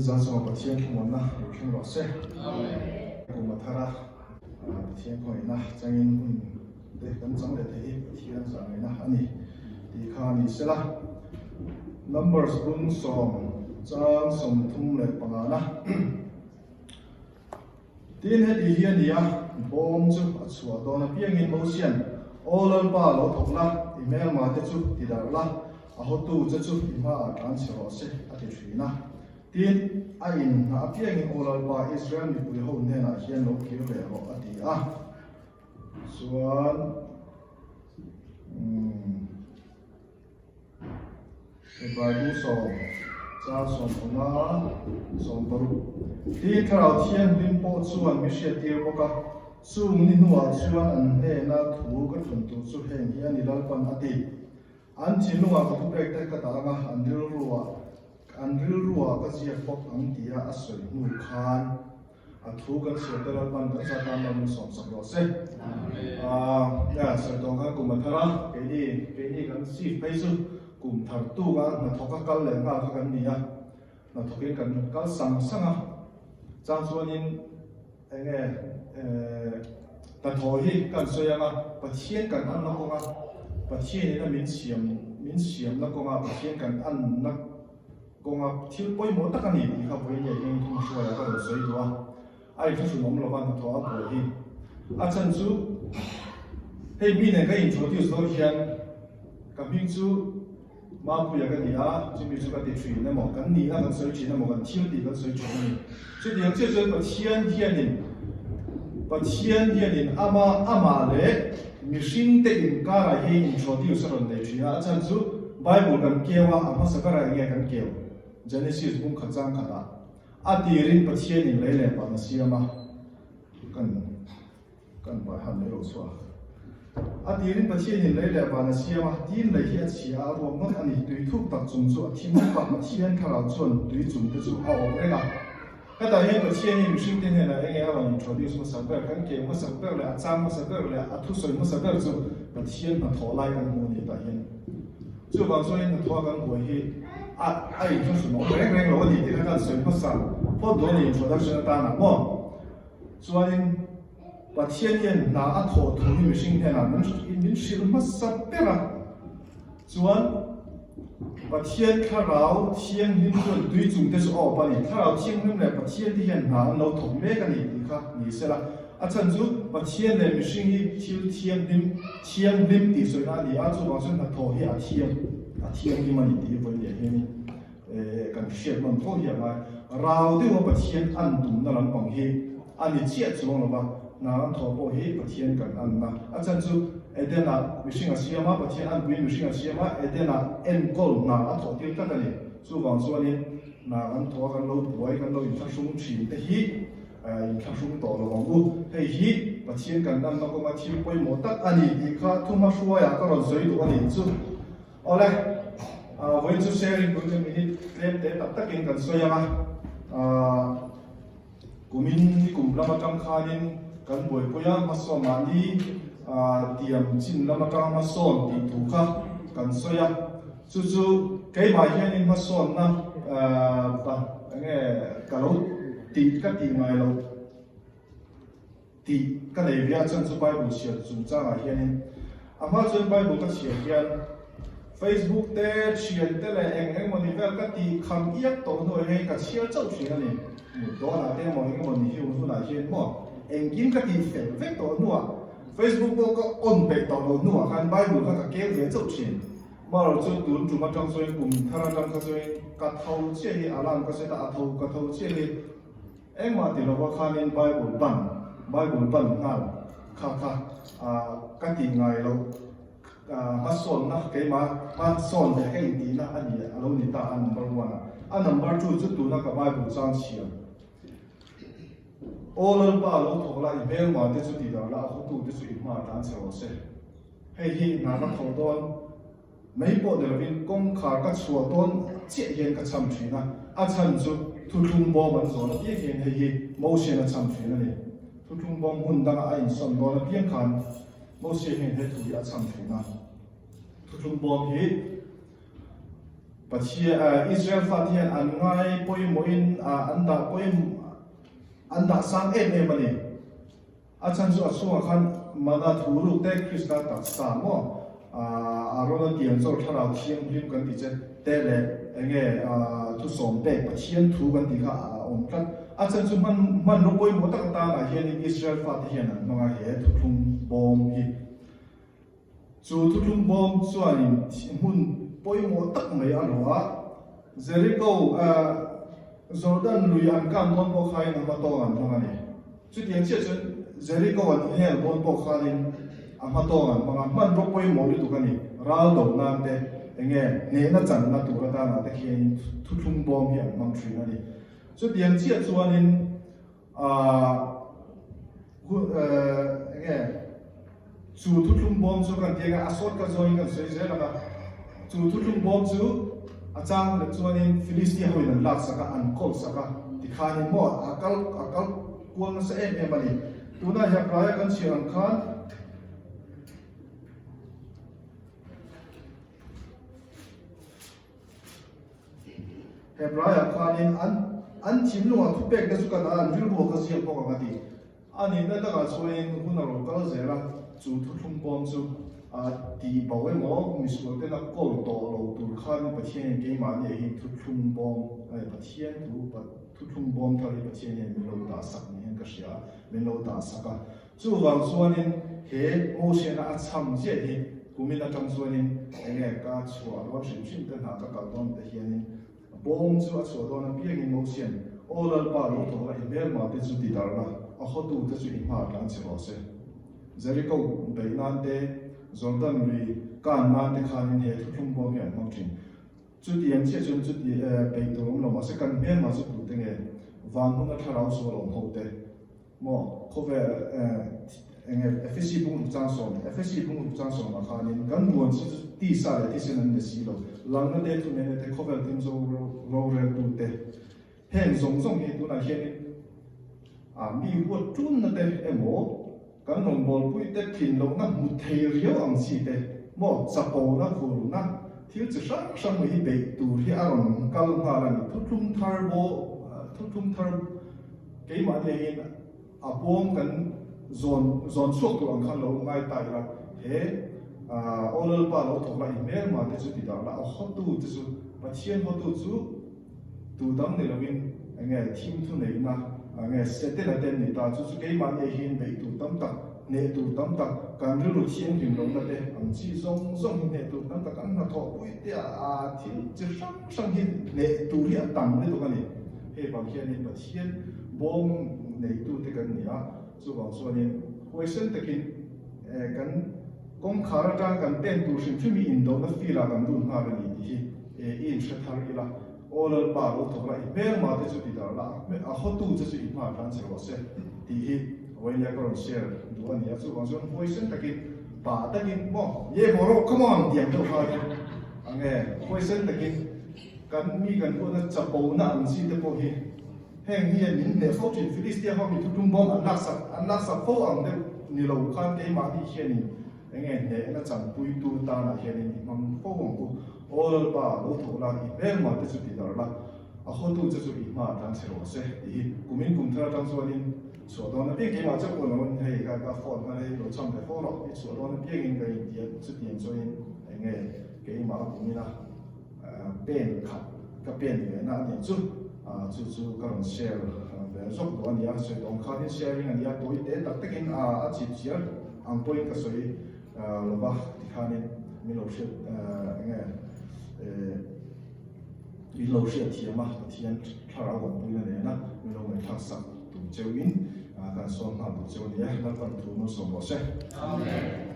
za so ba thian khumon na khum lo se kum thara thian khoi na changin de kan chang le the thian sang na ani ti kha ni sela numbers bun som chang som thum le panga na tin he ti hian dia bom chu a chua do na piang in motion all ba lo thok na email ma te chu ti dar la a ho tu chu ima kan chho se a ti thina tin a in a piang in all ba Israel ni pui ho ne na hian lo ki le ho a ti a suan Bible song cha som ona som paru ti tharau thian lim po chuan mi hria tir boka chung ni nuwa chuan an he na thu ka thun tu chu heng hi ani lal pan ati an chi nuwa ka break te ka ta nga an ril ruwa ka chi pok ang tia a soi nu khan a thu kan se te lal pan ka sa ta ma som sam ro se ya sa dong ka kum thara ke ni kan si pe su kum thar tu ga na thoka kal le nga ka kan ni a na thokin kan kal sang sanga chang chuan in enge ta thoi kan soyanga pathian kan an ko nga pathian ina min siam na ko nga pathian kan an na ko nga thil poi mo ta kan ni kha poi ye eng thum soya ka soi do ai chu su nom lo ban tho a poi hi a chan chu hei mi ne ka introduce do hian ka ming chu ma pu ya ka ni a chu mi chu ka ti thui na mo kan ni na kan soi chi na mo kan thil ti kan soi chu ni chu diang che chu pathian hian in ama le mishing te in kara he introduce ron de thia chan chu Bible kan kewa ama sakara nge kan kew Genesis bung khachang khata ati rin pathian in le pa na siama kan ba han le ro swa ati rin pathian in le pa na siama tin le hi chia ro mo ani tui thuk tak chung chu athim pa pathian khara chon tui chung te chu a o rega cái đại hiện pathian in mishing te ne na enge a introduce mo sakar kan ke mo sakar le a chang mo sakar le a thu soi mo sakar chu pathian na tho lai kan mo ni ta hian chu bang so in tho kan bo hi ai chu su no reng lo ni ti kan soi mo sa po do ni introduction ta na mo chuan pathian hian na a tho thu ni mishing te na min shil ma sa pera chuan pathian kharau thiang lim chuan tui chung te chu aw pa ni kharau thiang lim le pathian ti hian na lo thok me ka ni ti kha ni sela a chan chu pathian le mishing hi thil thiang lim ti soi na ni a chu bang sun na tho hi a thiang lim ani ti voi le he ni kan share man tho hi ma rau de mo pathian an tum na lam pang hi ani chia chu lo ba na an tho po hi pathian kan an na a chan chu edena mishing a siama pathian an buin mishing a siama edena enkol na a tho til ta ni chu wang so ni na an tho kan lo buai kan lo in tha sung thi te hi in tha sung to lo wang bu hei hi pathian kan nam na ko ma thil poi mo tak ani ti kha thuma shuwa ya ka ro zoi do ani chu ole voi chu sharing ko te minute claim te tak tak in kan so ya ma kumin ni kum lama kam khanin kan boi poya ma so ma ni tiam chin lama ka ma son ti tu kha kan soya chu kai mai hian in ma son na pa nge ka lo ti ka ti mai lo ti ka nei via chan chu Bible sia chu cha nga hian in ama chen Bible ka sia hian Facebook te chian te le eng mo ni vel ka ti kham iak to no he ka sia chau chi na ni do na te mo eng mo ni hi u na hian mo engin ka ti fel vek to no Facebook ko on pe to lo nu kan Bible ka ke le chau chin ma ro chu tun chu ma tang soi kum thara tang ka soi ka thau che hi alam ka se ta thau ka thau che hi eng ma ti lo wa khan in Bible ban ngal kha ka ti ngai lo ma son na ke ma son de ke ti na ani alo ni ta an number 1 a number 2 chu tu na ka Bible chang chiam all ba lo tho la email ma te chu ti da la ho tu te chu i ma tan se o se hei hi na ka tho don mai po de vin kong khar ka chua don che yen ka cham thi na a chan chu thu thum bo man zo la ye hen hei hi mo se na cham thi na ni thu thum bo mun da a in son bo la pian khan mo se hen he thu ya cham thi na thu thum bo hi Pathian Israel Fathian an ngai poi moin anda poi anda sang mani achan su asunga khan mana thuru te Krista tak sa mo arona tiang zo thara thiam hlim kan ti che tele enge tu som pe pathian thu kan ti kha om khat achan su man no poi mo tak ta na hian Israel Fathian an nga he thu thum bom hi chu thu thum bom chuan mun poi mo tak mai aloa Jericho Jordan lui an kan don bo khai na ma to an thong ani chu tiang che chen Jericho an hel bon bo khalin ama to an ma man ro poi mo li tu kani ral do na te enge ne na chan na tu ka ta na te khin thu thum bom hi mang thrin ani chu tiang che chuanin enge chu thu thum bom chu kan tianga asot ka join kan sei je la ka chu thu thum bom chu achang le chuanin Philistia hoin lak saka an kol saka tikhanin mo akal kuang sa ani tuna ya praya kan siang khan Hebraya khanin an chimlu a thupek da suka an rilbo ka siang ko ka ti ani na ta ka chuanin hunaro kal zera chu thu thum bom chu ti bawe mo misul te na kol to lo tur khan pathian ke ma ne hi thu thum bom pathian thu thum bom thari pathian ne lo da sak ne ka sia me lo da saka chu wang suanin he mo se na cham je hi kumina tang suanin enge ka chua lo shin te na ka ka don te hian bom chu a chua don na piang mo sian oral pa lo to la ber ma te chu ti dar la a khotu te chu i ma kan che lo se Jericho beinan te Jordan lui kan nan te khanin he thum bom hian mang thin chu tiang che chun chu ti bei to lo ma se kan ben ma chu tu te nge van hung a tharau so lo ho te mo khove enge FSC bung chang som ma khanin kan buan chu ti sa le ti sen an de si lo lang na de tu ne te khove tim zo ro re tu te hen song hi tu na hian mi wo tun na te emo kan nong bol pui te thin lo na mu thei rio ang si te mo chapo na khur na thil chi sang hi be tu hi aron kal ma la ni thuthum thar ke ma le hin a bom kan zon sok tu ang khan lo ngai tai la he olal pa lo thok la i mer ma te chu ti da la a hotu te chu pathian hotu chu tu dam ne lovin enge thim thu nei na nge sete na ten ni ta chu ke ma ne hin be tu tam tak ne tu tam tak kan ru thiam him lo na te ang chi zong ne tu tam tak an na tho pui te a thil chi sang hin ne tu ri tam ne to ka ni he bang hian ni pathian bom ne tu te kan ni a chu wang suanin question takin kan kong khara ta kan ten tu shin thumi in do na fila kan dun ha ni hi in shathar ila olal pa lo to la ber ma te chu ti dar la a hotu chu chu i ma tan che lo se ti hi wai ya ko share du an ya chu wang son question takin pa takin mo ye mo ro come on diam to ha ange question takin kan mi kan ko na chapo na an si te po hi heng hi min ne fo chin Philistia ho mi tu tum bom an lak sa fo ang de ni lo khan ke ma di hian ni enge ne na chang pui tu ta na hian ni mam fo wang ko olal pa lo to la i ber ma te chu ti dar la a hotu chu i ma tan che ro se hi kumin kum thara tang so din so do na pe ke ma cha ko lo hei ka phone ma hei lo cham te phone lo i so do na pe ngin ka i dia chu ti so in enge ke ma kumina pen khat ka pen ni na ni chu chu ka ron share ve zok do ni a se dong kha ni sharing ani a toi te tak takin a chi chiar ang point ka soi lo ba ti khanin mi lo she enge mi lo she ti ma tian thara wa pu na ne na mi lo mai thak sak tu chewin kan son ha tu chew ni a na kan tu no so bo se amen